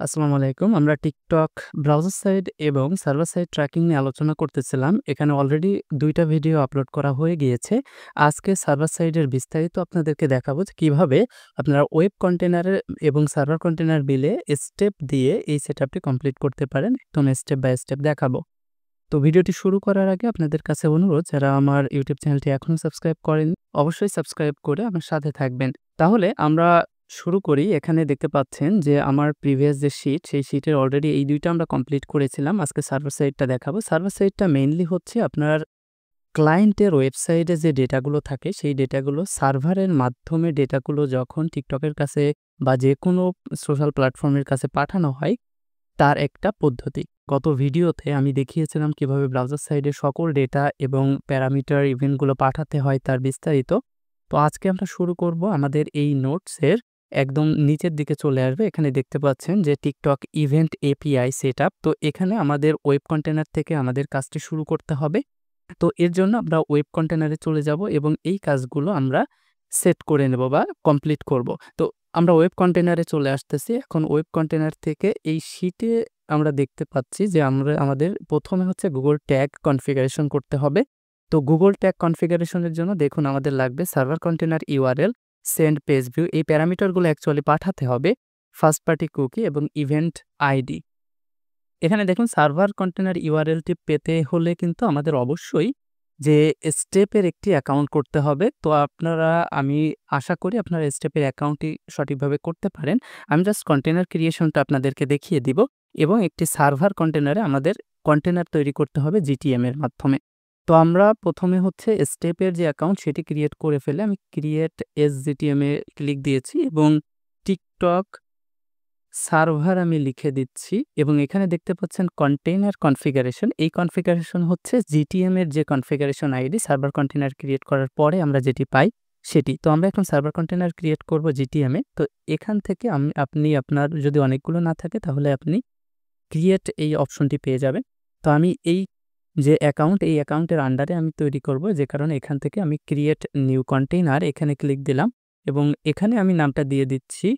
আসসালামু আলাইকুম। আমরা TikTok ব্রাউজার সাইড এবং সার্ভার সাইড ট্র্যাকিং নিয়ে আলোচনা করতেছিলাম। এখানে অলরেডি ২ টা ভিডিও আপলোড করা হয়ে গিয়েছে। আজকে সার্ভার সাইডের বিস্তারিত আপনাদেরকে দেখাবো যে কিভাবে আপনারা ওয়েব কন্টেইনারে এবং সার্ভার কন্টেইনার মিলে স্টেপ দিয়ে এই সেটআপটি কমপ্লিট করতে পারেন। একদম স্টেপ বাই স্টেপ দেখাবো। তো ভিডিওটি শুরু করার আগে আপনাদের কাছে অনুরোধ, যারা আমার ইউটিউব চ্যানেলটি এখনো সাবস্ক্রাইব করেননি, অবশ্যই সাবস্ক্রাইব করে আমার সাথে থাকবেন। তাহলে আমরা শুরু করি। এখানে দেখতে পাচ্ছেন যে আমার প্রিভিয়াস যে শিট, সেই শিটের অলরেডি এই ২ টা আমরা কমপ্লিট করেছিলাম। আজকে সার্ভার সাইডটা দেখাবো। সার্ভার সাইডটা মেইনলি হচ্ছে আপনার ক্লায়েন্টের ওয়েবসাইটে যে ডেটাগুলো থাকে, সেই ডেটাগুলো সার্ভারের মাধ্যমে ডেটাগুলো যখন টিকটকের কাছে বা যেকোনো সোশ্যাল প্ল্যাটফর্মের কাছে পাঠানো হয়, তার একটা পদ্ধতি। গত ভিডিওতে আমি দেখিয়েছিলাম কিভাবে ব্রাউজার সাইডে সকল ডেটা এবং প্যারামিটার ইভেন্টগুলো পাঠাতে হয় তার বিস্তারিত। তো আজকে আমরা শুরু করব আমাদের এই নোটসের একদম নিচের দিকে চলে আসবে। এখানে দেখতে পাচ্ছেন যে TikTok ইভেন্ট API সেটআপ। তো এখানে আমাদের ওয়েব কন্টেইনার থেকে আমাদের কাজটি শুরু করতে হবে। তো এর জন্য আমরা ওয়েব কন্টেইনারে চলে যাব এবং এই কাজগুলো আমরা সেট করে নেব বা কমপ্লিট করব। তো আমরা ওয়েব কন্টেইনারে চলে আসতেছি। এখন ওয়েব কন্টেইনার থেকে এই শিটে আমরা দেখতে পাচ্ছি যে আমাদের ১ম এ হচ্ছে Google ট্যাগ কনফিগারেশন করতে হবে। তো Google ট্যাগ কনফিগারেশনের জন্য দেখুন আমাদের লাগবে server container URL, send page view, এই প্যারামিটারগুলো অ্যাকচুয়ালি পাঠাতে হবে, ফার্স্ট পার্টি কুকি এবং ইভেন্ট আইডি। এখানে দেখুন সার্ভার কন্টেইনার ইউআরএলটি পেতে হলে কিন্তু আমাদের অবশ্যই যে স্টেপের একটি অ্যাকাউন্ট করতে হবে। তো আমি আশা করি আপনারা স্টেপের অ্যাকাউন্টটি সঠিকভাবে করতে পারেন। আমি জাস্ট কন্টেইনার ক্রিয়েশনটা আপনাদেরকে দেখিয়ে দিব এবং একটি সার্ভার কন্টেইনারে আমাদের কন্টেইনার তৈরি করতে হবে GTM এর মাধ্যমে। তো আমরা ১ম এ হচ্ছে স্টেপের যে অ্যাকাউন্ট সেটি ক্রিয়েট করে ফেলে আমি ক্রিয়েট এস GTM এ ক্লিক দিয়েছি এবং TikTok সার্ভার আমি লিখে দিচ্ছি এবং এখানে দেখতে পাচ্ছেন কন্টেইনার কনফিগারেশন। এই কনফিগারেশন হচ্ছে GTM এর যে configuration ID server container create করার পরে আমরা যেটি পাই সেটি। তো আমরা এখন সার্ভার কন্টেইনার ক্রিয়েট করব GTM এ। তো এখান থেকে আপনি আপনার যদি অনেকগুলো না থাকে তাহলে আপনি ক্রিয়েট এই অপশনটি পেয়ে যাবেন। তো আমি এই যে অ্যাকাউন্ট, এই অ্যাকাউন্টের আন্ডারে আমি তৈরি করব, যে কারণে এখান থেকে আমি ক্রিয়েট নিউ কন্টেইনার এখানে ক্লিক দিলাম এবং এখানে আমি নামটা দিয়ে দিচ্ছি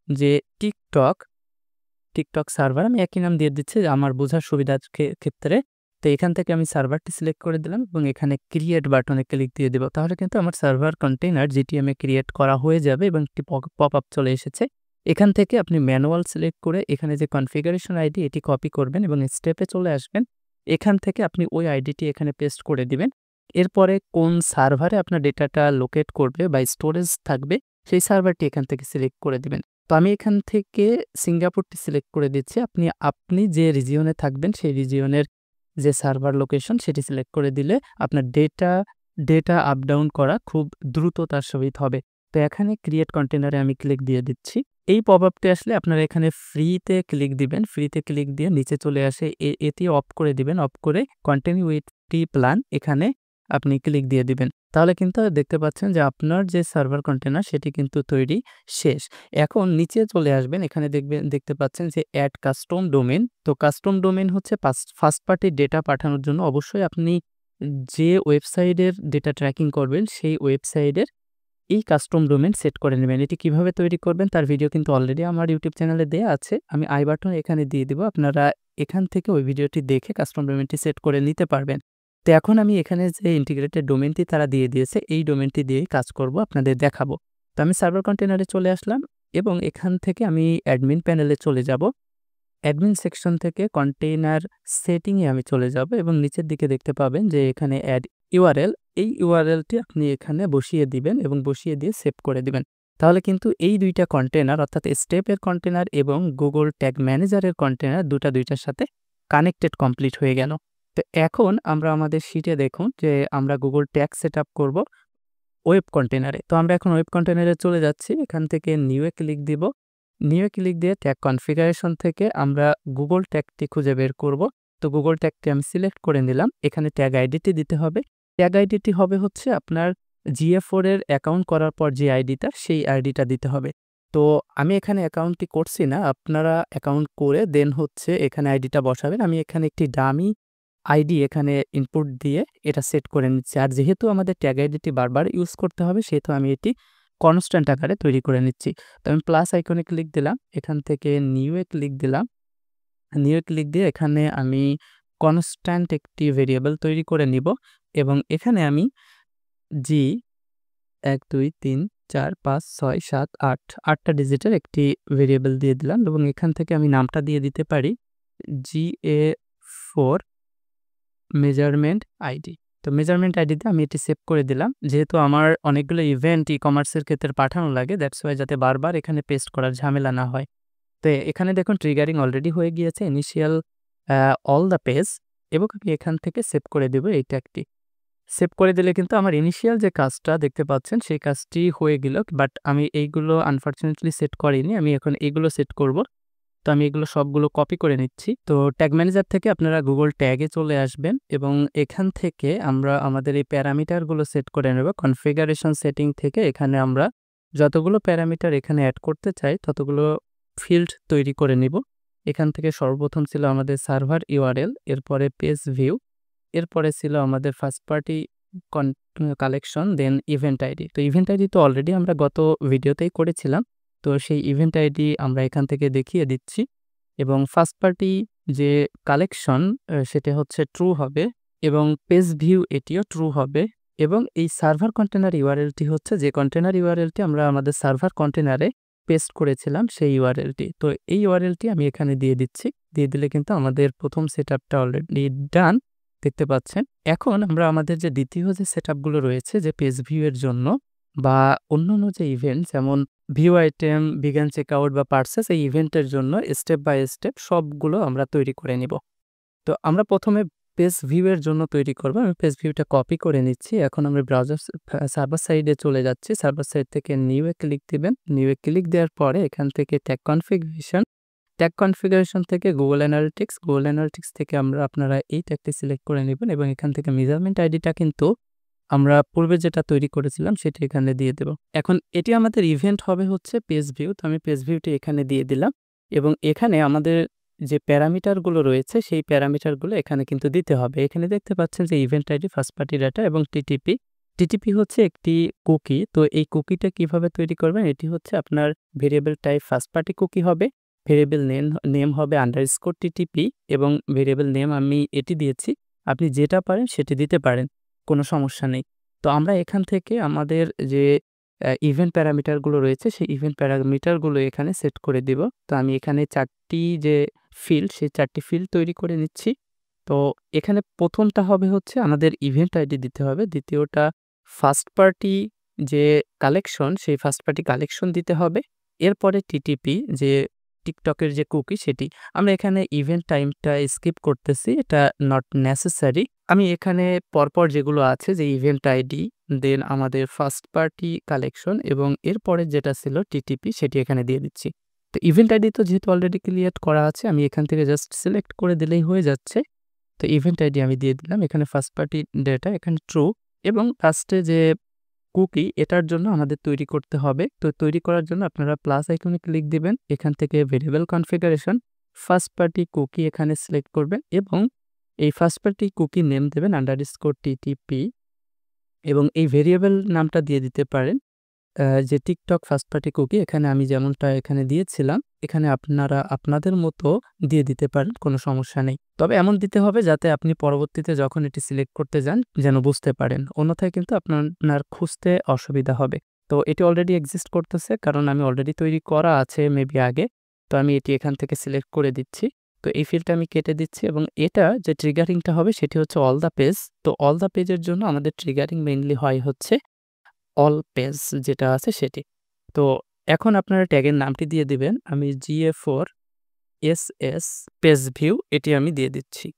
যে টিকটক সার্ভার। আমি একই নাম দিয়ে দিচ্ছি আমার বোঝার সুবিধার ক্ষেত্রে। তো এখান থেকে আমি সার্ভারটি সিলেক্ট করে দিলাম এবং এখানে ক্রিয়েট বাটনে ক্লিক দিয়ে দিব। তাহলে কিন্তু আমার সার্ভার কন্টেইনার GTM এ ক্রিয়েট করা হয়ে যাবে এবং একটি পপআপ চলে এসেছে। এখান থেকে আপনি ম্যানুয়াল সিলেক্ট করে এখানে যে কনফিগারেশন আইডি এটি কপি করবেন এবং স্টেপে চলে আসবেন। এখান থেকে আপনি ওই আইডিটি এখানে পেস্ট করে দিবেন। এরপরে কোন সার্ভারে আপনার ডেটাটা লোকেট করবে বা স্টোরেজ থাকবে সেই সার্ভারটি এখান থেকে সিলেক্ট করে দিবেন। তো আমি এখান থেকে সিঙ্গাপুরটি সিলেক্ট করে দিচ্ছি। আপনি যে রিজিয়নে থাকবেন সেই রিজিয়নের যে সার্ভার লোকেশন সেটি সিলেক্ট করে দিলে আপনার ডেটা আপ ডাউন করা খুব দ্রুততার সহিত হবে। তো এখানে ক্রিয়েট কন্টেইনারে আমি ক্লিক দিয়ে দিচ্ছি। এই পপআপটি আসলে আপনারা এখানে ফ্রিতে ক্লিক দিবেন। ফ্রিতে ক্লিক দিয়ে নিচে চলে আসে এটি অফ করে দিবেন। অফ করে কন্টিনিউ উইথ ফ্রি প্ল্যান এখানে আপনি ক্লিক দিয়ে দিবেন। তাহলে কিন্তু দেখতে পাচ্ছেন যে আপনার যে সার্ভার কন্টেইনার সেটি কিন্তু তৈরি শেষ। এখন নিচে চলে আসবেন। এখানে দেখতে পাচ্ছেন যে এড কাস্টম ডোমেইন। তো কাস্টম ডোমেইন হচ্ছে ফার্স্ট পার্টি ডেটা পাঠানোর জন্য অবশ্যই আপনি যে ওয়েবসাইটের ডেটা ট্র্যাকিং করবেন সেই ওয়েবসাইটের এই কাস্টম ডোমেইন সেট করে নেবেন। এটি কিভাবে তৈরি করবেন তার ভিডিও কিন্তু অলরেডি আমার ইউটিউব চ্যানেলে দেয়া আছে। আমি আই বাটন এখানে দিয়ে দিব। আপনারা এখান থেকে ওই ভিডিওটি দেখে কাস্টম ডোমেইনটি সেট করে নিতে পারবেন। তো এখন আমি এখানে যে ইন্টিগ্রেটেড ডোমেইনটি তারা দিয়ে দিয়েছে এই ডোমেইনটি দিয়েই কাজ করব, আপনাদের দেখাবো। তো আমি সার্ভার কন্টেইনারে চলে আসলাম এবং এখান থেকে আমি অ্যাডমিন প্যানেলে চলে যাব। অ্যাডমিন সেকশন থেকে কন্টেইনার সেটিং এ আমি চলে যাব এবং নিচের দিকে দেখতে পাবেন যে এখানে অ্যাড ইউআরএল, এই ইউআরএলটি আপনি এখানে বসিয়ে দিবেন এবং বসিয়ে দিয়ে সেভ করে দিবেন। তাহলে কিন্তু এই ২ টা কন্টেইনার অর্থাৎ স্টেপের কন্টেইনার এবং Google ট্যাগ ম্যানেজারের কন্টেইনার ২টার সাথে কানেক্টেড কমপ্লিট হয়ে গেল। তো এখন আমরা আমাদের শিটে দেখুন যে আমরা Google ট্যাগ সেটআপ করব ওয়েব কন্টেইনারে। তো আমরা এখন ওয়েব কন্টেইনারে চলে যাচ্ছি। এখান থেকে নিউ এ ক্লিক দিব। নিউ এ ক্লিক দিয়ে ট্যাগ কনফিগারেশন থেকে আমরা Google ট্যাগটি খুঁজে বের করব। তো Google ট্যাগটি আমি সিলেক্ট করে নিলাম। এখানে ট্যাগ আইডিটি দিতে হবে। ট্যাগ আইডিটি হবে হচ্ছে আপনার GA4 এর অ্যাকাউন্ট করার পর যে আইডিটা সেই আইডিটা দিতে হবে। তো আমি এখানে অ্যাকাউন্টটি করছি না। আপনারা অ্যাকাউন্ট করে দেন হচ্ছে এখানে আইডিটা বসাবেন। আমি এখানে একটি ডামি আইডি এখানে ইনপুট দিয়ে এটা সেট করে নিচ্ছি। আর যেহেতু আমাদের ট্যাগ আইডিটি বারবার ইউজ করতে হবে সেহেতু আমি এটি কনস্ট্যান্ট আকারে তৈরি করে নিচ্ছি। তো আমি প্লাস আইকনে ক্লিক দিলাম। এখান থেকে নিউ এ ক্লিক দিলাম। নিউ এ ক্লিক দিয়ে এখানে আমি কনস্ট্যান্ট একটি ভেরিয়েবল তৈরি করে নিব এবং এখানে আমি জি ১, ২, ৩, ৪, ৫, ৬, ৭, ৮ টা ডিজিটের একটি ভেরিয়েবল দিয়ে দিলাম এবং এখান থেকে আমি নামটা দিয়ে দিতে পারি GA4 মেজারমেন্ট আইডি। তো মেজারমেন্ট আইডিতে আমি এটি সেভ করে দিলাম। যেহেতু আমার অনেকগুলো ইভেন্ট ই-কমার্সের ক্ষেত্রে পাঠানো লাগে, দ্যাটস ওয়াই যাতে বারবার এখানে পেস্ট করার ঝামেলা না হয়। তো এখানে দেখুন ট্রিগারিং অলরেডি হয়ে গিয়েছে ইনিশিয়াল অল দ্য পেজ এবং আমি এখান থেকে সেভ করে দেব এই ট্যাগটি। সেভ করে দিলে কিন্তু আমার ইনিশিয়াল যে কাজটা দেখতে পাচ্ছেন সেই কাজটি হয়ে গেল। বাট আমি এইগুলো আনফরচুনেটলি সেট করিনি। আমি এখন এগুলো সেট করব। তো আমি এগুলো সবগুলো কপি করে নিচ্ছি। তো ট্যাগ ম্যানেজার থেকে আপনারা গুগল ট্যাগে চলে আসবেন এবং এখান থেকে আমরা আমাদের এই প্যারামিটারগুলো সেট করে নেব। কনফিগারেশন সেটিং থেকে এখানে আমরা যতগুলো প্যারামিটার এখানে অ্যাড করতে চাই ততগুলো ফিল্ড তৈরি করে নিব। এখান থেকে সর্বপ্রথম ছিল আমাদের সার্ভার ইউআরএল, এরপরে পেজ ভিউ, এরপরে ছিল আমাদের ফার্স্ট পার্টি কালেকশন, দেন ইভেন্ট আইডি। তো ইভেন্ট আইডি তো অলরেডি আমরা গত ভিডিওতেই করেছিলাম। তো সেই ইভেন্ট আইডি আমরা এখান থেকে দেখিয়ে দিচ্ছি এবং ফার্স্ট পার্টি যে কালেকশন সেটা হচ্ছে ট্রু হবে এবং পেজ ভিউ এটিও ট্রু হবে এবং এই সার্ভার কন্টেনার ইউআরএলটি হচ্ছে যে কন্টেনার ইউআরএলটি আমরা আমাদের সার্ভার কন্টেনারে পেস্ট করেছিলাম সেই ইউআরএলটি। তো এই ইউআরএলটি আমি এখানে দিয়ে দিচ্ছি। দিয়ে দিলে কিন্তু আমাদের প্রথম সেটআপটা অলরেডি ডান দেখতে পাচ্ছেন। এখন আমরা আমাদের যে দ্বিতীয় যে সেটআপগুলো রয়েছে যে পেজ ভিউ এর জন্য বা অন্যান্য যে ইভেন্ট যেমন ভিউ আইটেম, বিগান চেকআউট বা পার্সেস, এই ইভেন্টের জন্য স্টেপ বাই স্টেপ সবগুলো আমরা তৈরি করে নিব। তো আমরা প্রথমে পেজ ভিউ এর জন্য তৈরি করব। আমি পেজ ভিউটা কপি করে নিচ্ছি। এখন আমরা ব্রাউজার সার্ভার সাইডে চলে যাচ্ছি। সার্ভার সাইড থেকে নিউ এ ক্লিক দিবেন। নিউ এ ক্লিক দেওয়ার পরে এখান থেকে ট্যাগ কনফিগারেশন থেকে গুগল অ্যানালিটিক্স থেকে আপনারা এই ট্যাগটি সিলেক্ট করে নেবেন এবং এখান থেকে মেজারমেন্ট আইডিটা কিন্তু আমরা পূর্বে যেটা তৈরি করেছিলাম সেটা এখানে দিয়ে দেব। এখন এটি আমাদের ইভেন্ট হবে হচ্ছে পেজ ভিউ। তো আমি পেজ ভিউটি এখানে দিয়ে দিলাম এবং এখানে আমাদের যে প্যারামিটারগুলো রয়েছে সেই প্যারামিটারগুলো এখানে কিন্তু দিতে হবে। এখানে দেখতে পাচ্ছেন যে event ID, first party data এবং টিটিপি হচ্ছে একটি কুকি। তো এই কুকিটা কিভাবে তৈরি করবেন, এটি হচ্ছে আপনার variable type first party cookie হবে, ভেরিয়েবল নেম হবে আন্ডারস্কোর টিটিপি এবং ভেরিয়েবল নেম আমি এটি দিয়েছি। আপনি যেটা পারেন সেটি দিতে পারেন, কোনো সমস্যা নেই। তো আমরা এখান থেকে আমাদের যে ইভেন্ট প্যারামিটারগুলো রয়েছে সেই ইভেন্ট প্যারামিটারগুলো এখানে সেট করে দিব। তো আমি এখানে 4টি যে ফিল্ড সেই 4টি ফিল্ড তৈরি করে নিচ্ছি। তো এখানে প্রথমটা হবে হচ্ছে আমাদের ইভেন্ট আইডি দিতে হবে, দ্বিতীয়টা ফার্স্ট পার্টি যে কালেকশন সেই ফার্স্ট পার্টি কালেকশন দিতে হবে, এরপরে টিটিপি যে টিকটকের যে কুকি সেটি। আমরা এখানে ইভেন্ট টাইমটা স্কিপ করতেছি, এটা নট নেসেসারি। আমি এখানে পরপর যেগুলো আছে যে ইভেন্ট আইডি, দেন আমাদের ফার্স্ট পার্টি কালেকশন এবং এরপরে যেটা ছিল টিটিপি সেটি এখানে দিয়ে দিচ্ছি। তো ইভেন্ট আইডি তো যেহেতু অলরেডি ক্রিয়েট করা আছে আমি এখান থেকে জাস্ট সিলেক্ট করে দিলেই হয়ে যাচ্ছে। তো ইভেন্ট আইডি আমি দিয়ে দিলাম, এখানে ফার্স্ট পার্টি ডেটা এখানে ট্রু এবং লাস্টে যে কুকি এটার জন্য আমাদের তৈরি করতে হবে। তো তৈরি করার জন্য আপনারা প্লাস আইকনে ক্লিক দিবেন, এখান থেকে variable configuration first party cookie এখানে সিলেক্ট করবেন এবং এই ফার্স্ট পার্টি কুকি নেম দেবেন আন্ডারস্কোর টিটিপি এবং এই ভেরিয়েবল নামটা দিয়ে দিতে পারেন যে টিকটক ফার্স্ট পার্টি কুকি। এখানে আমি যেমনটা এখানে দিয়েছিলাম এখানে আপনারা আপনাদের মতো দিয়ে দিতে পারেন, কোনো সমস্যা নেই। তবে এমন দিতে হবে যাতে আপনি পরবর্তীতে যখন এটি সিলেক্ট করতে যান যেন বুঝতে পারেন, অন্যথায় কিন্তু আপনার খুঁজতে অসুবিধা হবে। তো এটি অলরেডি এক্সিস্ট করতেছে কারণ আমি অলরেডি তৈরি করা আছে মেবি আগে। তো আমি এটি এখান থেকে সিলেক্ট করে দিচ্ছি। তো এই ফিল্ডটা আমি কেটে দিচ্ছি এবং এটা যে ট্রিগারিংটা হবে সেটি হচ্ছে অল দ্য পেজ। তো অল দ্য পেজের জন্য আমাদের ট্রিগারিং মেইনলি হয় হচ্ছে অল পেজ যেটা আছে সেটি। তো এখন আপনারা ট্যাগের নামটি দিয়ে দিবেন। আমি GA4 SS পেজ ভিউ এটি আমি দিয়ে দিচ্ছি।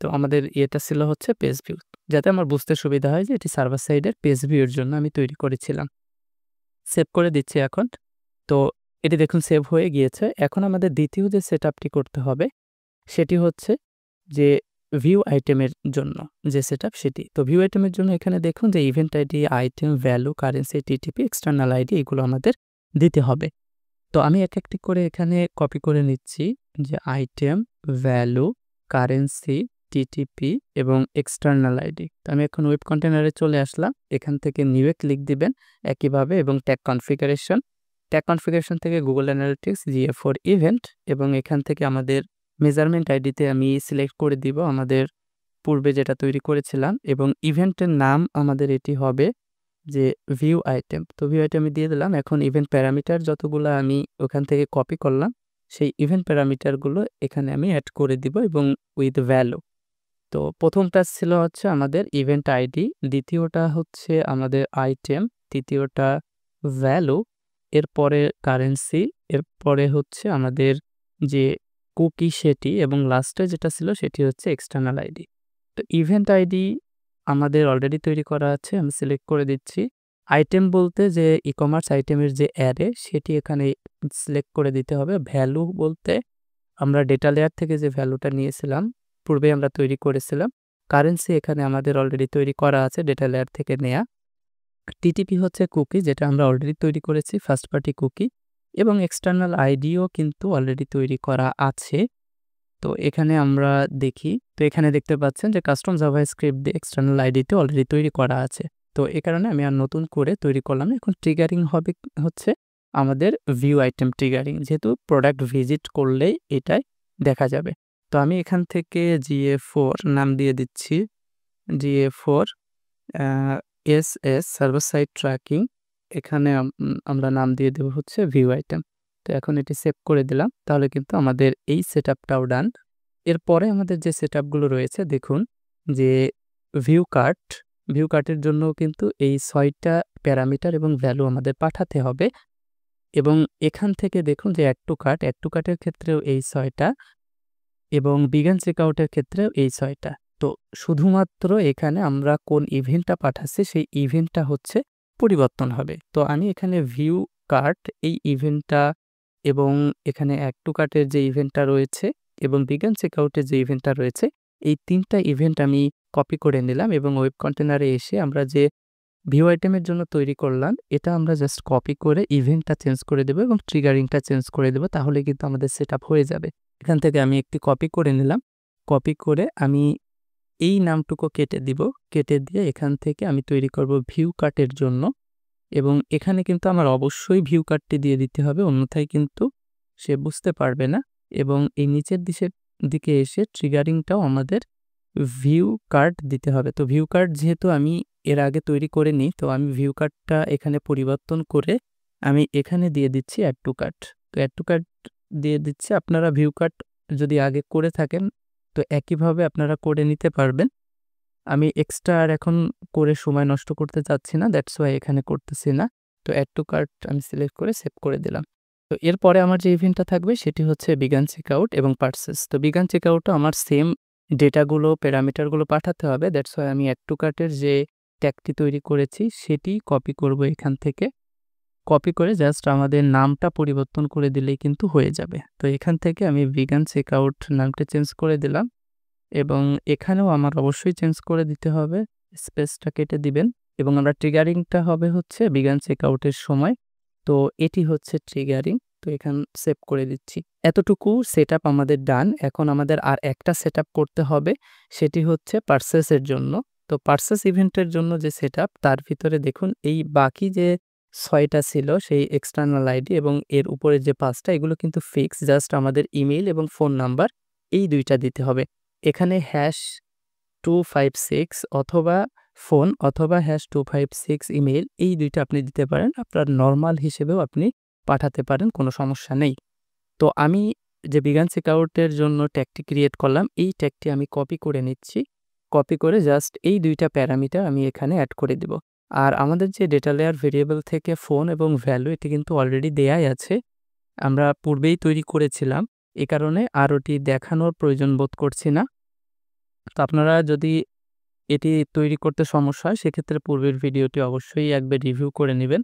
তো আমাদের এটা ছিল হচ্ছে পেজ ভিউ, যাতে আমার বুঝতে সুবিধা হয় যে এটি সার্ভার সাইডের পেজ ভিউ এর জন্য আমি তৈরি করেছিলাম। সেভ করে দিচ্ছি এখন। তো এটি দেখুন সেভ হয়ে গিয়েছে। এখন আমাদের দ্বিতীয় যে সেটআপটি করতে হবে সেটি হচ্ছে যে ভিউ আইটেমের জন্য যে সেটআপ সেটি। তো ভিউ আইটেমের জন্য এখানে দেখুন যে event ID, item, value, currency, TTP, external ID এগুলো আমাদের দিতে হবে। তো আমি এক একটি করে এখানে কপি করে নিচ্ছি যে আইটেম, ভ্যালু, কারেন্সি, টিটিপি এবং এক্সটার্নাল আইডি। তো আমি এখন ওয়েব কন্টেনারে চলে আসলাম। এখান থেকে নিউয়ে ক্লিক দিবেন একইভাবে এবং ট্যাগ কনফিগারেশন থেকে গুগল অ্যানালিটিক্স GA4 ইভেন্ট এবং এখান থেকে আমাদের মেজারমেন্ট আইডিতে আমি সিলেক্ট করে দিব আমাদের পূর্বে যেটা তৈরি করেছিলাম এবং ইভেন্টের নাম আমাদের এটি হবে যে ভিউ আইটেম। তো ভিউ আইটেম আমি দিয়ে দিলাম। এখন ইভেন্ট প্যারামিটার যতগুলো আমি ওখান থেকে কপি করলাম সেই ইভেন্ট প্যারামিটারগুলো এখানে আমি অ্যাড করে দিব এবং উইথ ভ্যালু। তো প্রথমটা ছিল হচ্ছে আমাদের ইভেন্ট আইডি, দ্বিতীয়টা হচ্ছে আমাদের আইটেম, তৃতীয়টা ভ্যালু, এরপরে কারেন্সি, এরপরে হচ্ছে আমাদের যে কুকি সেটি এবং লাস্টে যেটা ছিল সেটি হচ্ছে এক্সটার্নাল আইডি। তো ইভেন্ট আইডি আমাদের অলরেডি তৈরি করা আছে, আমি সিলেক্ট করে দিচ্ছি। আইটেম বলতে যে ই-কমার্স আইটেমের যে অ্যারে সেটি এখানে সিলেক্ট করে দিতে হবে। ভ্যালু বলতে আমরা ডেটা লেয়ার থেকে যে ভ্যালুটা নিয়েছিলাম পূর্বে আমরা তৈরি করেছিলাম। কারেন্সি এখানে আমাদের অলরেডি তৈরি করা আছে ডেটা লেয়ার থেকে নেয়া। টিটিপি হচ্ছে কুকি যেটা আমরা অলরেডি তৈরি করেছি, ফার্স্ট পার্টি কুকি, এবং এক্সটার্নাল আইডিও কিন্তু অলরেডি তৈরি করা আছে। তো এখানে আমরা দেখি, তো এখানে দেখতে পাচ্ছেন যে কাস্টম জাভাস্ক্রিপ্ট দিয়ে এক্সটার্নাল আইডিতে অলরেডি তৈরি করা আছে। তো এই কারণে আমি আর নতুন করে তৈরি করলাম না। এখন ট্রিগারিং হবে হচ্ছে আমাদের ভিউ আইটেম ট্রিগারিং, যেহেতু প্রোডাক্ট ভিজিট করলেই এটাই দেখা যাবে। তো আমি এখান থেকে GA4 নাম দিয়ে দিচ্ছি, GA4 SS server side tracking. এখানে আমরা নাম দিয়ে দেব হচ্ছে ভিউ আইটেম। তো এখন এটি সেভ করে দিলাম, তাহলে কিন্তু আমাদের এই সেটআপটাও ডান। এরপরে আমাদের যে সেটআপগুলো রয়েছে দেখুন যে ভিউ কার্টের জন্য কিন্তু এই 6টা প্যারামিটার এবং ভ্যালু আমাদের পাঠাতে হবে এবং এখান থেকে দেখুন যে অ্যাড টু কার্টের ক্ষেত্রেও এই 6টা এবং বিগান চেকআউটের ক্ষেত্রেও এই 6টা। তো শুধুমাত্র এখানে আমরা কোন ইভেন্টটা পাঠাচ্ছি সেই ইভেন্টটা হচ্ছে পরিবর্তন হবে। তো আমি এখানে ভিউ কার্ট এই ইভেন্টটা এবং এখানে অ্যাড টু কার্টের যে ইভেন্টটা রয়েছে এবং বিগান চেকআউটের যে ইভেন্টটা রয়েছে এই 3টা ইভেন্ট আমি কপি করে নিলাম এবং ওয়েব কন্টেনারে এসে আমরা যে ভিউ আইটেমের জন্য তৈরি করলাম এটা আমরা জাস্ট কপি করে ইভেন্টটা চেঞ্জ করে দেবো এবং ট্রিগারিংটা চেঞ্জ করে দেবো, তাহলে কিন্তু আমাদের সেটআপ হয়ে যাবে। এখান থেকে আমি একটি কপি করে নিলাম, কপি করে আমি এই নামটুকু কেটে দিব, কেটে দিয়ে এখান থেকে আমি তৈরি করব ভিউ কার্টের জন্য এবং এখানে কিন্তু আমার অবশ্যই ভিউ কার্টটি দিয়ে দিতে হবে, অন্যথায় কিন্তু সে বুঝতে পারবে না। এবং এই নিচের দিকে এসে ট্রিগারিংটাও আমাদের ভিউ কার্ট দিতে হবে। তো ভিউ কার্ট যেহেতু আমি এর আগে তৈরি করে নিই, তো আমি ভিউ কার্টটা এখানে পরিবর্তন করে আমি এখানে দিয়ে দিচ্ছি অ্যাড টু কার্ট। তো অ্যাড টু কার্ট দিয়ে দিচ্ছি। আপনারা ভিউ কার্ট যদি আগে করে থাকেন তো একইভাবে আপনারা করে নিতে পারবেন। আমি এক্সট্রা আর এখন করে সময় নষ্ট করতে চাচ্ছি না, দ্যাটস ওয়াই এখানে করতেছি না। তো অ্যাড টু কার্ট আমি সিলেক্ট করে সেভ করে দিলাম। তো এরপরে আমার যে ইভেন্টটা থাকবে সেটি হচ্ছে বিগান চেকআউট এবং পারচেস। তো বিগান চেকআউটও আমার সেম ডেটাগুলো প্যারামিটারগুলো পাঠাতে হবে, দ্যাটস ওয়াই আমি অ্যাড টু কার্টের যে ট্যাগটি তৈরি করেছি সেটি কপি করব এখান থেকে। কপি করে জাস্ট আমাদের নামটা পরিবর্তন করে দিলেই কিন্তু হয়ে যাবে। তো এখান থেকে আমি বিগান চেকআউট নামটা চেঞ্জ করে দিলাম এবং এখানেও আমার অবশ্যই চেঞ্জ করে দিতে হবে, স্পেসটা কেটে দিবেন এবং আমরা ট্রিগারিংটা হবে হচ্ছে বিগান চেকআউটের সময়। তো এটি হচ্ছে ট্রিগারিং। তো এখান সেভ করে দিচ্ছি। এতটুকু সেটআপ আমাদের ডান। এখন আমাদের আর একটা সেটআপ করতে হবে, সেটি হচ্ছে পারচেসের জন্য। তো পারচেস ইভেন্টের জন্য যে সেটআপ তার ভিতরে দেখুন এই বাকি যে 6টা ছিল সেই এক্সটার্নাল আইডি এবং এর উপরে যে 5টা এগুলো কিন্তু ফিক্স, জাস্ট আমাদের ইমেইল এবং ফোন নাম্বার এই 2টা দিতে হবে। এখানে #256 অথবা ফোন অথবা #256 ইমেইল এই 2টা আপনি দিতে পারেন। আপনার নরমাল হিসেবেও আপনি পাঠাতে পারেন, কোনো সমস্যা নেই। তো আমি যে বিগান চেকআউটের জন্য ট্যাগটি ক্রিয়েট করলাম এই ট্যাগটি আমি কপি করে নিচ্ছি। কপি করে জাস্ট এই 2টা প্যারামিটার আমি এখানে অ্যাড করে দিব। আর আমাদের যে ডেটা লেয়ার ভেরিয়েবল থেকে ফোন এবং ভ্যালু এটি কিন্তু অলরেডি দেয়াই আছে, আমরা পূর্বেই তৈরি করেছিলাম। এ কারণে আর ওটি দেখানোর প্রয়োজন বোধ করছি না। তো আপনারা যদি এটি তৈরি করতে সমস্যা হয় সেক্ষেত্রে পূর্বের ভিডিওটি অবশ্যই একবার রিভিউ করে নেবেন,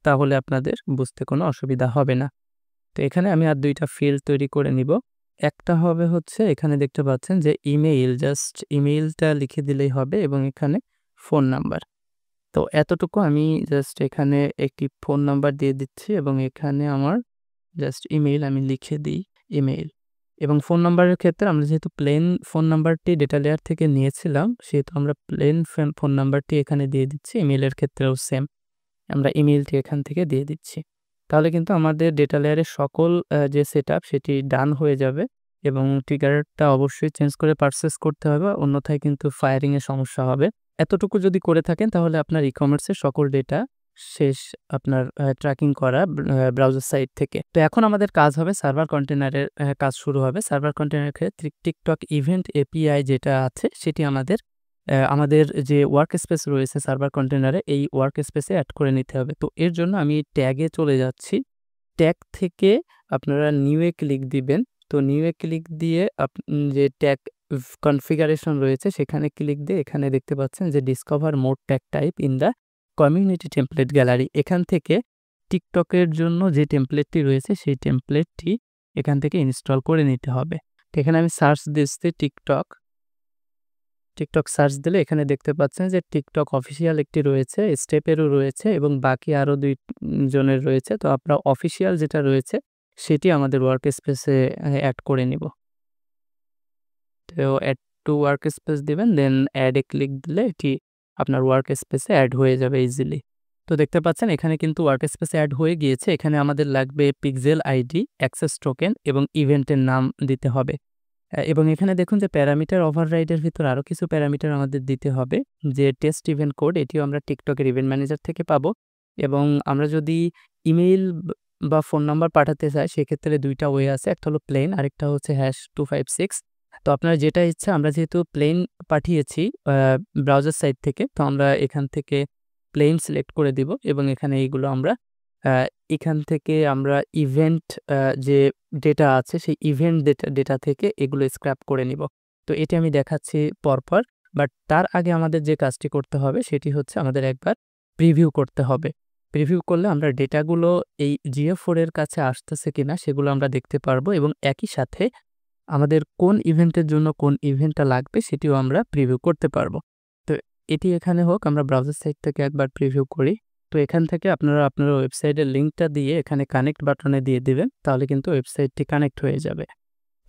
তাহলে আপনাদের বুঝতে কোনো অসুবিধা হবে না। তো এখানে আমি আর 2টা ফিল্ড তৈরি করে নিব। একটা হবে হচ্ছে এখানে দেখতে পাচ্ছেন যে ইমেইল, জাস্ট ইমেইলটা লিখে দিলেই হবে এবং এখানে ফোন নাম্বার। তো এতটুকু আমি জাস্ট এখানে একটি ফোন নাম্বার দিয়ে দিচ্ছি এবং এখানে আমার জাস্ট ইমেইল আমি লিখে দিই ইমেইল। এবং ফোন নাম্বারের ক্ষেত্রে আমরা যেহেতু প্লেন ফোন নাম্বারটি ডেটা লেয়ার থেকে নিয়েছিলাম, সেহেতু আমরা প্লেন ফোন নাম্বারটি এখানে দিয়ে দিচ্ছি। ইমেইলের ক্ষেত্রেও সেম। আমরা ইমেইলটি এখান থেকে দিয়ে দিচ্ছি। তাহলে কিন্তু আমাদের ডেটা লেয়ারের সকল যে সেটআপ সেটি ডান হয়ে যাবে এবং ট্রিগারটা অবশ্যই চেঞ্জ করে পারচেজ করতে হবে। অন্যথায় কিন্তু ফায়ারিং এর সমস্যা হবে। এতটুকু যদি করে থাকেন তাহলে আপনার ই-কমার্সের সকল ডেটা শেষ আপনার ট্র্যাকিং করা ব্রাউজার সাইট থেকে। তো এখন আমাদের কাজ হবে সার্ভার কন্টেনারের কাজ শুরু হবে। সার্ভার কন্টেনারের ক্ষেত্রে TikTok ইভেন্ট API যেটা আছে সেটি আমাদের যে ওয়ার্ক স্পেস রয়েছে সার্ভার কন্টেনারে এই ওয়ার্ক স্পেসে এড করে নিতে হবে। তো এর জন্য আমি ট্যাগে চলে যাচ্ছি। ট্যাগ থেকে আপনারা নিউ এ ক্লিক দিবেন। তো নিউ এ ক্লিক দিয়ে যে ট্যাগ কনফিগারেশন রয়েছে সেখানে ক্লিক দিয়ে এখানে দেখতে পাচ্ছেন যে discover more tag type in the community template gallery. এখান থেকে টিকটকের জন্য যে টেমপ্লেটটি রয়েছে সেই টেমপ্লেটটি এখান থেকে ইনস্টল করে নিতে হবে। তো এখানে আমি সার্চ দিচ্ছি টিকটক সার্চ দিলে এখানে দেখতে পাচ্ছেন যে টিকটক অফিসিয়াল একটি রয়েছে, স্টেপেরও রয়েছে এবং বাকি আরও ২ জনের রয়েছে। তো আমরা অফিসিয়াল যেটা রয়েছে সেটি আমাদের ওয়ার্ক স্পেসে অ্যাড করে নিব। তো অ্যাড টু ওয়ার্ক স্পেস দিবেন, দেন অ্যাড এ ক্লিক দিলে এটি আপনার ওয়ার্ক স্পেসে অ্যাড হয়ে যাবে ইজিলি। তো দেখতে পাচ্ছেন এখানে কিন্তু ওয়ার্ক স্পেসে অ্যাড হয়ে গিয়েছে। এখানে আমাদের লাগবে পিক্সেল আইডি, অ্যাক্সেস টোকেন এবং ইভেন্টের নাম দিতে হবে। এবং এখানে দেখুন যে প্যারামিটার ওভাররাইডের ভিতর আরও কিছু প্যারামিটার আমাদের দিতে হবে। যে টেস্ট ইভেন্ট কোড এটিও আমরা টিকটকের ইভেন্ট ম্যানেজার থেকে পাবো এবং আমরা যদি ইমেইল বা ফোন নাম্বার পাঠাতে চাই সেক্ষেত্রে ২টা ওয়ে আছে। একটা হলো প্লেন, আরেকটা হচ্ছে #256। তো আপনার যেটা ইচ্ছা, আমরা যেহেতু প্লেন পাঠিয়েছি ব্রাউজার সাইট থেকে, তো আমরা এখান থেকে প্লেন সিলেক্ট করে দিব এবং এখানে এইগুলো আমরা এখান থেকে আমরা ইভেন্ট যে ডেটা আছে সেই ইভেন্ট ডেটা থেকে এগুলো স্ক্র্যাপ করে নিব। তো এটি আমি দেখাচ্ছি পরপর। বাট তার আগে আমাদের যে কাজটি করতে হবে সেটি হচ্ছে আমাদের একবার প্রিভিউ করতে হবে। প্রিভিউ করলে আমরা ডেটাগুলো এই GA4 এর কাছে আসতেছে কিনা সেগুলো আমরা দেখতে পারবো এবং একই সাথে আমাদের কোন ইভেন্টের জন্য কোন ইভেন্টটা লাগবে সেটিও আমরা প্রিভিউ করতে পারবো। তো এটি এখানে হোক, আমরা ব্রাউজার সাইট থেকে একবার প্রিভিউ করি। তো এখান থেকে আপনারা আপনার ওয়েবসাইটের লিঙ্কটা দিয়ে এখানে কানেক্ট বাটনে দিয়ে দিবেন, তাহলে কিন্তু ওয়েবসাইটটি কানেক্ট হয়ে যাবে।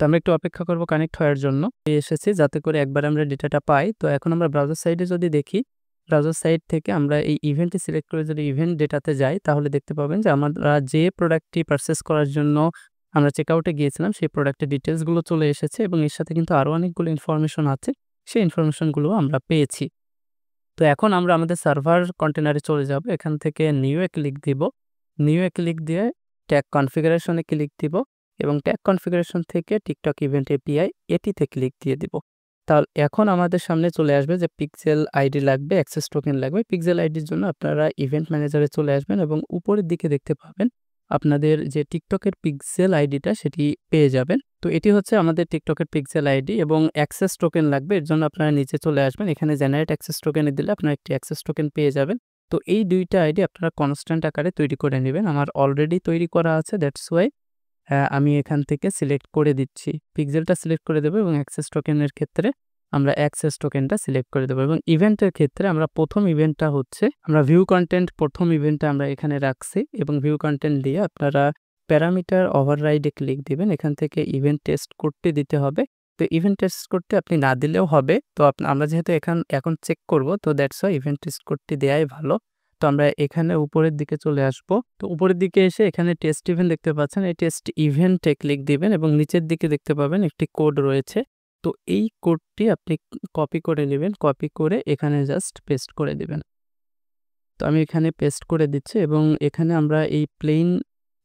তো আমরা একটু অপেক্ষা করব কানেক্ট হওয়ার জন্য। এসেছি যাতে করে একবার আমরা ডেটাটা পাই। তো এখন আমরা ব্রাউজার সাইটে যদি দেখি, ব্রাউজার সাইট থেকে আমরা এই ইভেন্টটি সিলেক্ট করে যদি ইভেন্ট ডেটাতে যাই তাহলে দেখতে পাবেন যে আমরা যে প্রোডাক্টটি পারচেজ করার জন্য আমরা চেকআউটে গিয়েছিলাম সেই প্রোডাক্টের ডিটেইলসগুলো চলে এসেছে এবং এর সাথে কিন্তু আরও অনেকগুলো ইনফরমেশন আছে। সেই ইনফরমেশনগুলো আমরা পেয়েছি। তো এখন আমরা আমাদের সার্ভার কন্টেনারে চলে যাব। এখান থেকে নিউ এ ক্লিক দিব। নিউ এ ক্লিক দিয়ে ট্যাগ কনফিগারেশনে ক্লিক দিব এবং ট্যাগ কনফিগারেশন থেকে টিকটক ইভেন্ট API এটিতে ক্লিক দিয়ে দিব। তাহলে এখন আমাদের সামনে চলে আসবে যে পিক্সেল আইডি লাগবে, অ্যাক্সেস টোকেন লাগবে। পিক্সেল আইডির জন্য আপনারা ইভেন্ট ম্যানেজারে চলে আসবেন এবং উপরের দিকে দেখতে পাবেন আপনাদের যে টিকটকের পিক্সেল আইডিটা সেটি পেয়ে যাবেন। তো এটি হচ্ছে আমাদের টিকটকের পিক্সেল আইডি এবং অ্যাক্সেস টোকেন লাগবে। এর জন্য আপনারা নিচে চলে আসবেন। এখানে জেনারেট অ্যাক্সেস টোকেনে দিলে আপনারা একটি অ্যাক্সেস টোকেন পেয়ে যাবেন। তো এই ২টা আইডি আপনারা কনস্ট্যান্ট আকারে তৈরি করে নেবেন। আমার অলরেডি তৈরি করা আছে, দ্যাটস ওয়াই আমি এখান থেকে সিলেক্ট করে দিচ্ছি। পিক্সেলটা সিলেক্ট করে দেবো এবং অ্যাক্সেস টোকেনের ক্ষেত্রে আমরা অ্যাক্সেস টোকেনটা সিলেক্ট করে দেবো এবং ইভেন্টের ক্ষেত্রে আমরা প্রথম ইভেন্টটা হচ্ছে আমরা ভিউ কন্টেন্ট প্রথম ইভেন্টটা আমরা এখানে রাখছি এবং ভিউ কন্টেন্ট দিয়ে আপনারা প্যারামিটার ওভাররাইডে ক্লিক দিবেন। এখান থেকে ইভেন্ট টেস্ট করতে দিতে হবে। তো ইভেন্ট টেস্ট করতে আপনি না দিলেও হবে। তো আমরা যেহেতু এখন চেক করব, তো দ্যাটস ওয়াই ইভেন্ট টেস্ট করতে দেওয়াই ভালো। তো আমরা এখানে উপরের দিকে চলে আসব। তো উপরের দিকে এসে এখানে টেস্ট ইভেন্ট দেখতে পাচ্ছেন, এই টেস্ট ইভেন্টে ক্লিক দিবেন এবং নিচের দিকে দেখতে পাবেন একটি কোড রয়েছে। তো এই কোডটি আপনি কপি করে নেবেন, কপি করে এখানে জাস্ট পেস্ট করে দিবেন। তো আমি এখানে পেস্ট করে দিচ্ছি এবং এখানে আমরা এই প্লেন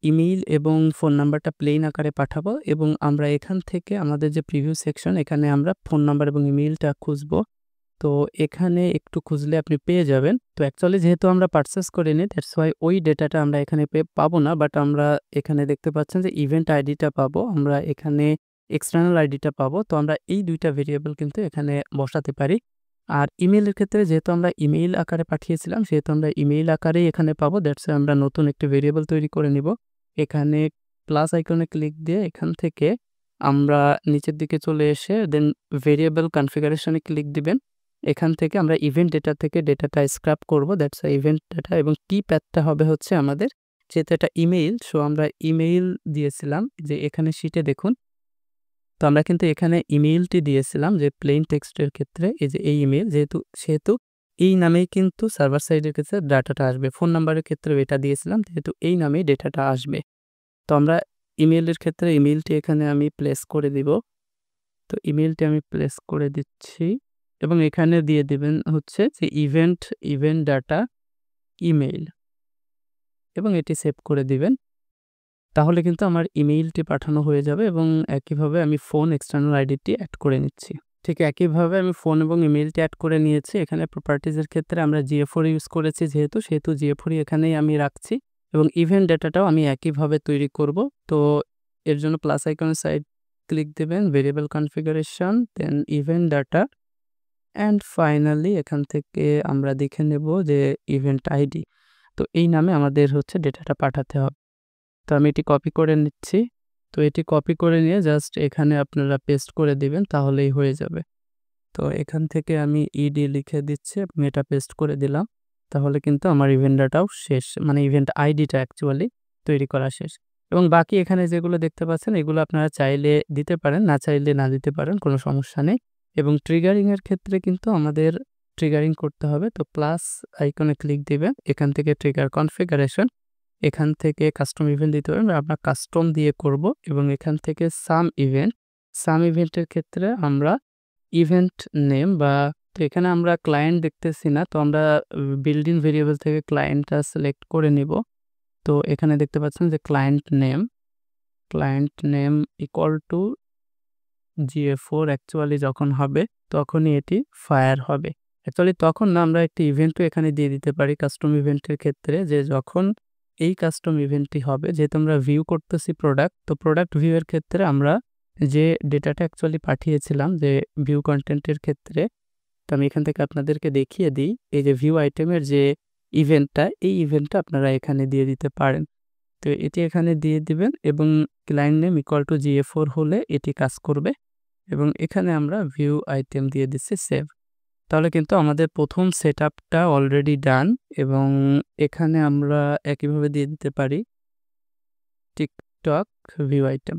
ইমেইল এবং ফোন নাম্বারটা প্লেন আকারে পাঠাবো এবং আমরা এখান থেকে আমাদের যে প্রিভিউ সেকশন এখানে আমরা ফোন নাম্বার এবং ইমেইলটা খুঁজবো। তো এখানে একটু খুঁজলে আপনি পেয়ে যাবেন। তো অ্যাকচুয়ালি যেহেতু আমরা পারচেজ করিনি, দ্যাটস ওয়াই ওই ডেটাটা আমরা এখানে পাবো না। বাট আমরা এখানে দেখতে পাচ্ছেন যে ইভেন্ট আইডিটা পাবো, আমরা এখানে এক্সটার্নাল আইডিটা পাবো। তো আমরা এই ২টা ভেরিয়েবল কিন্তু এখানে বসাতে পারি। আর ইমেইলের ক্ষেত্রে যেহেতু আমরা ইমেইল আকারে পাঠিয়েছিলাম সেহেতু আমরা ইমেইল আকারেই এখানে পাবো। দ্যাটস ওয়াই আমরা নতুন একটি ভেরিয়েবল তৈরি করে নিব। এখানে প্লাস আইকনে ক্লিক দিয়ে এখান থেকে আমরা নিচের দিকে চলে এসে দেন ভেরিয়েবল কনফিগারেশনে ক্লিক দিবেন। এখান থেকে আমরা ইভেন্ট ডেটা থেকে ডেটাটা স্ক্র্যাপ করব, দ্যাটস ইভেন্ট ডেটা এবং কি প্যাথটা হবে হচ্ছে আমাদের, যেহেতু এটা ইমেইল, সো আমরা ইমেইল দিয়েছিলাম যে এখানে শিটে দেখুন তো আমরা কিন্তু এখানে ইমেইলটি দিয়েছিলাম যে প্লেইন টেক্সটের ক্ষেত্রে এই যে এই ইমেইল সেহেতু এই নামেই কিন্তু সার্ভার সাইডের ক্ষেত্রে ডাটাটা আসবে। ফোন নাম্বারের ক্ষেত্রেও এটা দিয়েছিলাম যেহেতু এই নামেই ডেটাটা আসবে। তো আমরা ইমেইলের ক্ষেত্রে ইমেইলটি এখানে আমি প্লেস করে দিব। তো ইমেইলটি আমি প্লেস করে দিচ্ছি এবং এখানে দিয়ে দিবেন হচ্ছে যে ইভেন্ট ডাটা ইমেইল এবং এটি সেভ করে দিবেন। তাহলে কিন্তু আমার ইমেইলটি পাঠানো হয়ে যাবে এবং একইভাবে আমি ফোন এক্সটার্নাল আইডিটি অ্যাড করে নিচ্ছি। ঠিক একইভাবে আমি ফোন এবং ইমেইলটি অ্যাড করে নিয়েছি। এখানে প্রপার্টিজের ক্ষেত্রে আমরা GA4 ইউজ করেছি সেহেতু GA4 এখানেই আমি রাখছি এবং ইভেন্ট ডেটাটাও আমি একইভাবে তৈরি করব। তো এর জন্য প্লাস আইকনের সাইড ক্লিক দেবেন, variable configuration, then event data and finally এখান থেকে আমরা দেখে নেব যে ইভেন্ট আইডি। তো এই নামে আমাদের হচ্ছে ডেটাটা পাঠাতে হবে। তো আমি এটি কপি করে নিচ্ছি। তো এটি কপি করে নিয়ে জাস্ট এখানে আপনারা পেস্ট করে দিবেন তাহলেই হয়ে যাবে। তো এখান থেকে আমি ইডি লিখে দিচ্ছি এবং এটা পেস্ট করে দিলাম। তাহলে কিন্তু আমার ইভেন্ট ডাটাও শেষ, মানে ইভেন্ট আইডিটা অ্যাকচুয়ালি তৈরি করা শেষ। এবং বাকি এখানে যেগুলো দেখতে পাচ্ছেন এগুলো আপনারা চাইলে দিতে পারেন, না চাইলে না দিতে পারেন, কোনো সমস্যা নেই। এবং ট্রিগারিংয়ের ক্ষেত্রে কিন্তু আমাদের ট্রিগারিং করতে হবে। তো প্লাস আইকনে ক্লিক দিবেন, এখান থেকে ট্রিগার কনফিগারেশন, এখান থেকে কাস্টম ইভেন্ট দিতে পারবেন, আমরা কাস্টম দিয়ে করব এবং এখান থেকে সাম ইভেন্টের ক্ষেত্রে আমরা ইভেন্ট নেম তো এখানে আমরা ক্লায়েন্ট দেখতেছি না, তো আমরা বিল্ড ইন ভেরিয়েবল থেকে ক্লায়েন্টটা সিলেক্ট করে নিব। তো এখানে দেখতে পাচ্ছেন যে client name equal to GA4 actually যখন হবে তখনই এটি ফায়ার হবে। অ্যাকচুয়ালি তখন না, আমরা একটি ইভেন্টও এখানে দিয়ে দিতে পারি কাস্টম ইভেন্টের ক্ষেত্রে, যে যখন এই কাস্টম ইভেন্টটি হবে, যেহেতু আমরা ভিউ করতেছি প্রোডাক্ট, তো প্রোডাক্ট ভিউয়ের ক্ষেত্রে আমরা যে ডেটাটা অ্যাকচুয়ালি পাঠিয়েছিলাম যে ভিউ কন্টেন্টের ক্ষেত্রে, তো আমি এখান থেকে আপনাদেরকে দেখিয়ে দিই। এই যে ভিউ আইটেমের যে ইভেন্টটা, এই ইভেন্টটা আপনারা এখানে দিয়ে দিতে পারেন। তো এটি এখানে দিয়ে দিবেন এবং client name equal to GA4 হলে এটি কাজ করবে এবং এখানে আমরা ভিউ আইটেম দিয়ে দিচ্ছি সেভ। তাহলে কিন্তু আমাদের প্রথম সেটআপটা অলরেডি ডান এবং এখানে আমরা একইভাবে দিয়ে দিতে পারি টিকটক ভিউ আইটেম,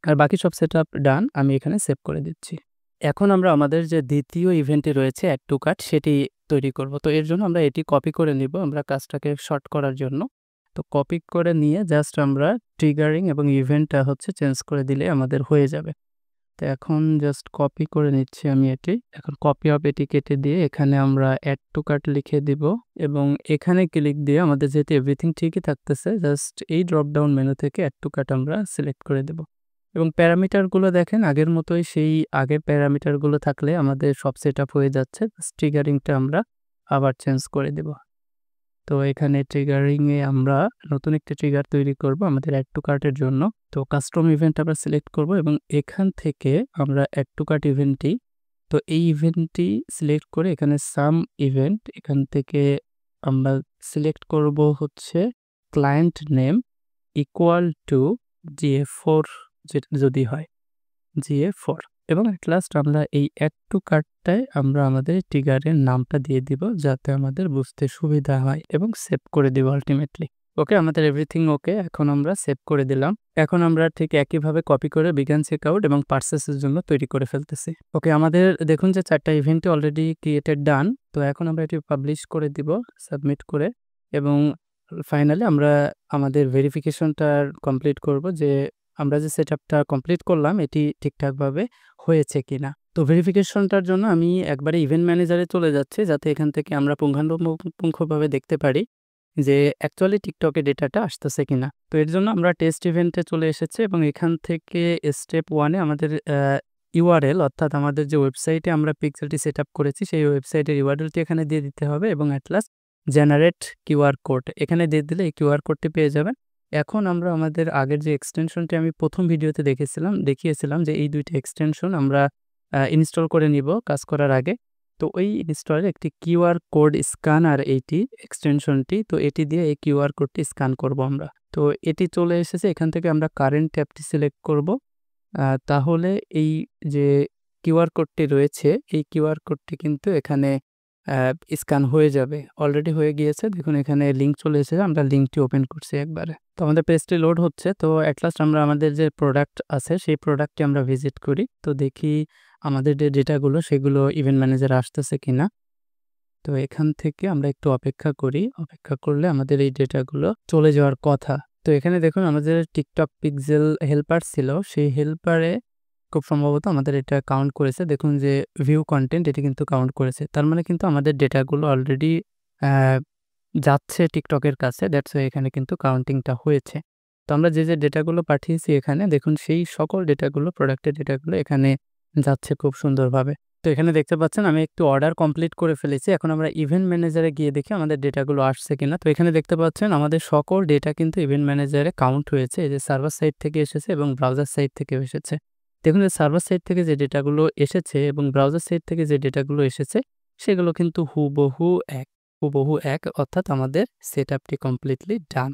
আর বাকি সব সেটআপ ডান। আমি এখানে সেভ করে দিচ্ছি। এখন আমরা আমাদের যে দ্বিতীয় ইভেন্টে রয়েছে অ্যাড টু কার্ট, সেটি তৈরি করব। তো এর জন্য আমরা এটি কপি করে নিব আমরা কাজটাকে শর্ট করার জন্য। তো কপি করে নিয়ে জাস্ট আমরা ট্রিগারিং এবং ইভেন্টটা হচ্ছে চেঞ্জ করে দিলে আমাদের হয়ে যাবে। তো এখন জাস্ট কপি করে নিচ্ছি আমি এটি। এখন কপি অফ এটি কেটে দিয়ে এখানে আমরা অ্যাড টু কার্ট লিখে দিব এবং এখানে ক্লিক দিয়ে আমাদের যেহেতু এভরিথিং ঠিকই থাকতেছে, জাস্ট এই ড্রপ ডাউন মেনু থেকে অ্যাড টু কার্ট আমরা সিলেক্ট করে দেব এবং প্যারামিটারগুলো দেখেন আগের মতোই, সেই আগের প্যারামিটারগুলো থাকলে আমাদের সব সেট আপ হয়ে যাচ্ছে। ট্রিগারিংটা আমরা আবার চেঞ্জ করে দেব। তো এখানে ট্রিগারিংয়ে আমরা নতুন একটি ট্রিগার তৈরি করব আমাদের অ্যাড টু কার্টের জন্য। তো কাস্টম ইভেন্ট আমরা সিলেক্ট করব এবং এখান থেকে আমরা অ্যাড টু কার্ট ইভেন্টটি, তো এই ইভেন্টটি সিলেক্ট করে এখানে সাম ইভেন্ট, এখান থেকে আমরা সিলেক্ট করব হচ্ছে client name equal to GA4 যদি হয় GA4 এবং এট লাস্ট আমরা এই অ্যাড টু কার্টটায় আমরা আমাদের ট্রিগারের নামটা দিয়ে দিব যাতে আমাদের বুঝতে সুবিধা হয় এবং সেভ করে দিব আলটিমেটলি। ওকে, আমাদের এভরিথিং ওকে। এখন আমরা সেভ করে দিলাম। এখন আমরা ঠিক একইভাবে কপি করে বিগান চেকআউট এবং পার্সেসের জন্য তৈরি করে ফেলতেছি। ওকে, আমাদের দেখুন যে 4টা ইভেন্টই অলরেডি ক্রিয়েটেড ডান। তো এখন আমরা এটি পাবলিশ করে দিব সাবমিট করে এবং ফাইনালি আমরা আমাদের ভেরিফিকেশনটা কমপ্লিট করব যে আমরা যে সেটআপটা কমপ্লিট করলাম এটি ঠিকঠাকভাবে হয়েছে কিনা। তো ভেরিফিকেশনটার জন্য আমি একবারে ইভেন্ট ম্যানেজারে চলে যাচ্ছি যাতে এখান থেকে আমরা পুঙ্খানুপুঙ্খভাবে দেখতে পারি যে অ্যাকচুয়ালি টিকটকে ডেটাটা আসতেছে কিনা। তো এর জন্য আমরা টেস্ট ইভেন্টে চলে এসেছি এবং এখান থেকে স্টেপ 1-এ আমাদের ইউআরএল, অর্থাৎ আমাদের যে ওয়েবসাইটে আমরা পিক্সেলটি সেট আপ করেছি সেই ওয়েবসাইটের ইউআরএলটি এখানে দিয়ে দিতে হবে এবং at last generate QR code এখানে দিয়ে দিলে এই কিউআর কোডটি পেয়ে যাবেন। এখন আমরা আমাদের আগের যে এক্সটেনশনটি আমি প্রথম ভিডিওতে দেখিয়েছিলাম যে এই দুইটা এক্সটেনশন আমরা ইনস্টল করে নিব কাজ করার আগে। তো ওই ইনস্টলের একটি কিউআর কোড স্ক্যানার এইটি এক্সটেনশনটি, তো এটি দিয়ে এই কিউআর কোডটি স্ক্যান করব আমরা। তো এটি চলে এসেছে, এখান থেকে আমরা কারেন্ট ট্যাবটি সিলেক্ট করব। তাহলে এই যে কিউআর কোডটি রয়েছে এই কিউআর কোডটি কিন্তু এখানে স্ক্যান হয়ে যাবে। অলরেডি হয়ে গিয়েছে। দেখুন এখানে লিঙ্ক চলে এসেছে। আমরা লিঙ্কটি ওপেন করছি একবারে। তো আমাদের পেজটি লোড হচ্ছে। তো এট লাস্ট আমরা আমাদের যে প্রোডাক্ট আছে সেই প্রোডাক্টটি আমরা ভিজিট করি। তো দেখি আমাদের যে ডেটাগুলো সেগুলো ইভেন্ট ম্যানেজারে আসতেছে কিনা। তো এখান থেকে আমরা একটু অপেক্ষা করি। অপেক্ষা করলে আমাদের এই ডেটাগুলো চলে যাওয়ার কথা। তো এখানে দেখুন আমাদের TikTok পিক্সেল হেল্পার ছিল। সেই হেল্পারে খুব সম্ভবত আমাদের এটা কাউন্ট করেছে। দেখুন যে ভিউ কনটেন্ট এটি কিন্তু কাউন্ট করেছে। তার মানে কিন্তু আমাদের ডেটাগুলো অলরেডি অ্যা যাচ্ছে TikTok এর কাছে। দ্যাটস ওয়াই এখানে কিন্তু কাউন্টিংটা হয়েছে। তো আমরা যে ডেটাগুলো পাঠিয়েছি এখানে দেখুন সেই সকল ডেটাগুলো প্রোডাক্টের ডেটাগুলো এখানে যাচ্ছে খুব সুন্দরভাবে। তো এখানে দেখতে পাচ্ছেন আমি একটু অর্ডার কমপ্লিট করে ফেলেছি। এখন আমরা ইভেন্ট ম্যানেজারে গিয়ে দেখি আমাদের ডেটাগুলো আসছে কিনা। তো এখানে দেখতে পাচ্ছেন আমাদের সকল ডেটা কিন্তু ইভেন্ট ম্যানেজারে কাউন্ট হয়েছে। এই যে সার্ভার সাইড থেকে এসেছে এবং ব্রাউজার সাইড থেকেও এসেছে। দেখুন যে সার্ভার সাইড থেকে যে ডেটাগুলো এসেছে এবং ব্রাউজার সাইড থেকে যে ডেটাগুলো এসেছে সেগুলো কিন্তু হুবহু এক অর্থাৎ আমাদের সেটআপটি কমপ্লিটলি ডান।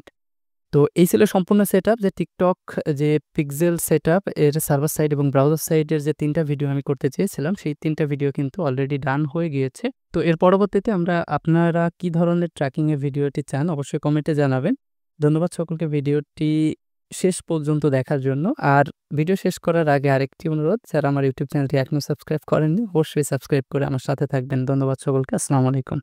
তো এই ছিল সম্পূর্ণ সেটআপ যে TikTok যে পিক্সেল সেটআপ এর সার্ভার সাইড এবং ব্রাউজার সাইডের যে ৩ টা ভিডিও আমি করতে চেয়েছিলাম সেই ৩ টা ভিডিও কিন্তু অলরেডি ডান হয়ে গিয়েছে। তো এর পরবর্তীতে আপনারা কি ধরনের ট্র্যাকিং এর ভিডিওটি চান অবশ্যই কমেন্টে জানাবেন। ধন্যবাদ সকলকে ভিডিওটি শেষ পর্যন্ত দেখার জন্য। আর ভিডিও শেষ করার আগে আরেকটি অনুরোধ, যারা আমার ইউটিউব চ্যানেলটি এখনো সাবস্ক্রাইব করেননি অবশ্যই সাবস্ক্রাইব করে আমার সাথে থাকবেন। ধন্যবাদ সকলকে। আসসালামু আলাইকুম।